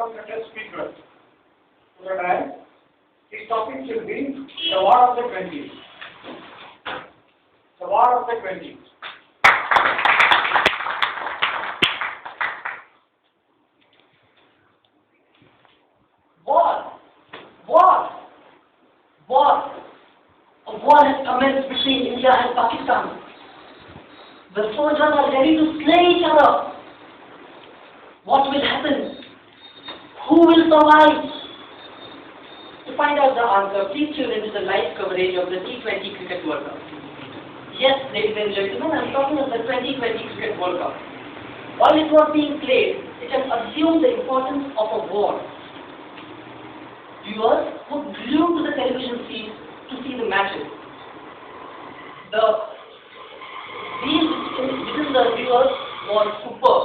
one guest speaker to the time. His topic will be the War of the Twenties. The War of the Twenties. War. War. War. A war has commenced between India and Pakistan. The soldiers are ready to slay each other. What will happen? Who will survive? To find out the answer, please tune into the live coverage of the T20 Cricket World Cup. Yes, ladies and gentlemen, I'm talking of the 2020 Cricket World Cup. While it was being played, it has assumed the importance of a war. Viewers were glued to the television screens to see the matches. The zeal within the viewers was superb.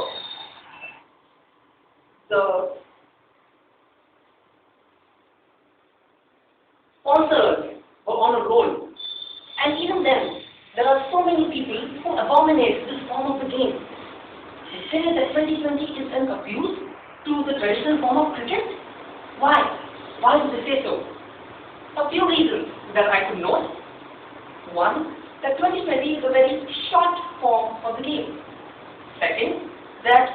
The sponsors were on a roll. And even then, there are so many people who abominate this form of the game. They say that 2020 is an abuse to the traditional form of cricket. Why? Why do they say so? A few reasons that I could note. One, that 2020 is a very short form of the game. Second, that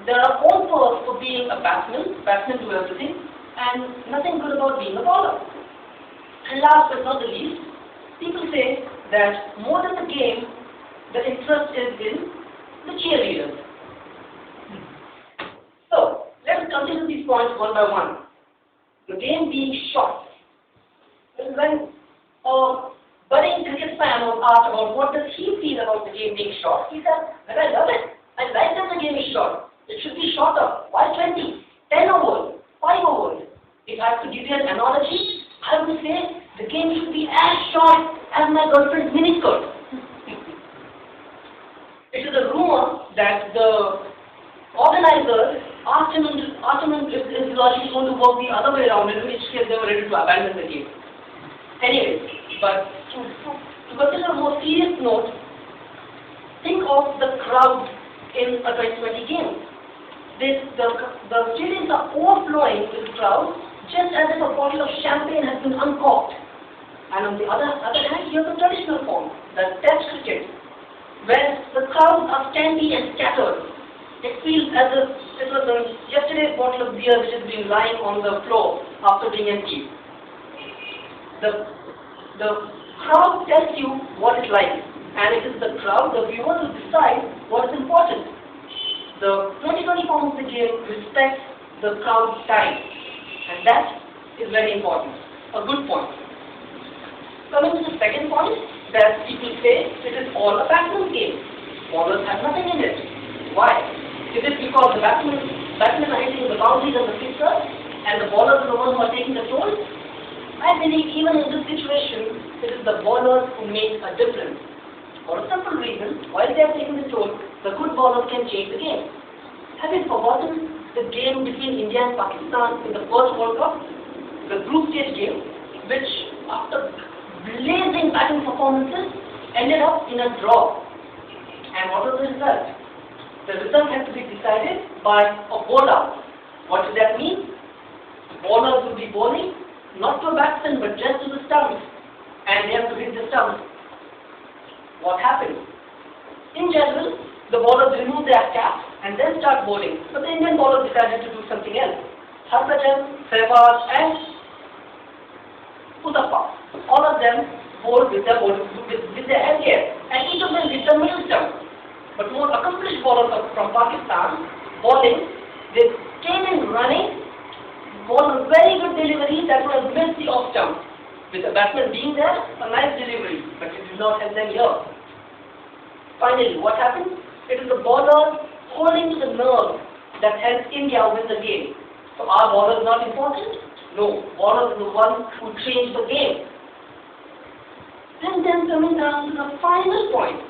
there are all perks for being a batsman do everything, and nothing good about being a bowler. And last but not the least, people say that more than the game, the interest is in the cheerleaders. So, let us consider these points one by one. The game being short. When a budding cricket fan was asked about what does he feel about the game being short, he said that I love it. I like that the game is short. It should be shorter. Why 20? 10 overs? 5 overs? If I have to give you an analogy, I would say the game should be as short as my girlfriend's miniskirt. It is a rumor that the organizers asked him if his logic is going to work the other way around, in which case they were ready to abandon the game. Anyway, but to consider a more serious note, think of the crowd in a 2020 game. The stadiums are overflowing with crowds, just as if a bottle of champagne has been uncorked. And on the other hand, you have the traditional form, the Test cricket, where the crowds are scanty and scattered. It feels as if it was yesterday's bottle of beer which has been lying on the floor after being emptied. The crowd tells you what it's like, and it is the crowd, the viewers, who decide what is important. The 2020 form of the game respects the crowd's time, and that is very important. A good point. Coming to the second point, that people say it is all a batsman's game. Bowlers have nothing in it. Why? Is it because the batsmen are hitting the boundaries and the sixers, and the bowlers are the ones who are taking the toll? I believe even in this situation, it is the bowlers who make a difference. For a simple reason, while they are taking the toll, the good bowlers can change the game. Have you forgotten the game between India and Pakistan in the first World Cup? The group stage game, which after blazing batting performances, ended up in a draw. And what was the result? The result had to be decided by a bowler. What does that mean? Bowlers will be bowling not to a batsman but just to the stumps, and they have to hit the stumps. What happened? In general, the bowlers remove their caps and then start bowling, but the Indian bowlers decided to do something else. Harbhajan, Sehwag and Uthappa, all of them bowled with their headgear, and each of them hit the middle stump. But more accomplished bowlers from Pakistan, bowling, they came in running, bowled a very good delivery that would have missed the off stump. With the batsman being there, a nice delivery, but it did not help them here. Finally, what happened? It is the bowlers holding to the nerve that helps India win the game. So are bowlers not important? No, bowlers are the ones who change the game. And then coming down to the final point.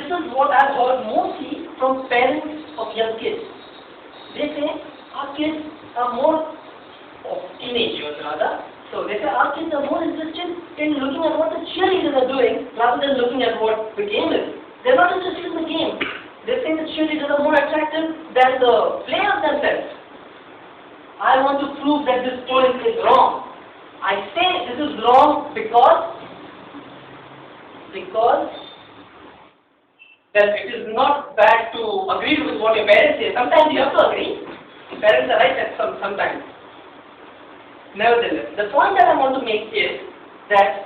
This is what I've heard mostly from parents of young kids. They say our kids are more, or teenagers rather, so they say our kids are more interested in looking at what the cheerleaders are doing rather than looking at what the game is. They're not interested in the game. They think the cheerleaders are more attractive than the players themselves. I want to prove that this point is wrong. I say this is wrong because that it is not bad to agree with what your parents say. Sometimes you have to agree. Parents are right at sometimes. Nevertheless, the point that I want to make is that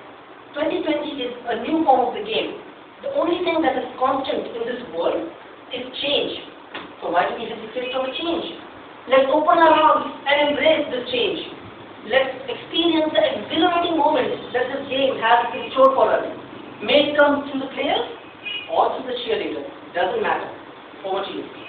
2020 is a new form of the game. The only thing that is constant in this world is change. So why do we hesitate from a change? Let's open our arms and embrace this change. Let's experience the exhilarating moments that this game has in store for us. May it come through the players or through the cheerleaders. Doesn't matter. Over to you.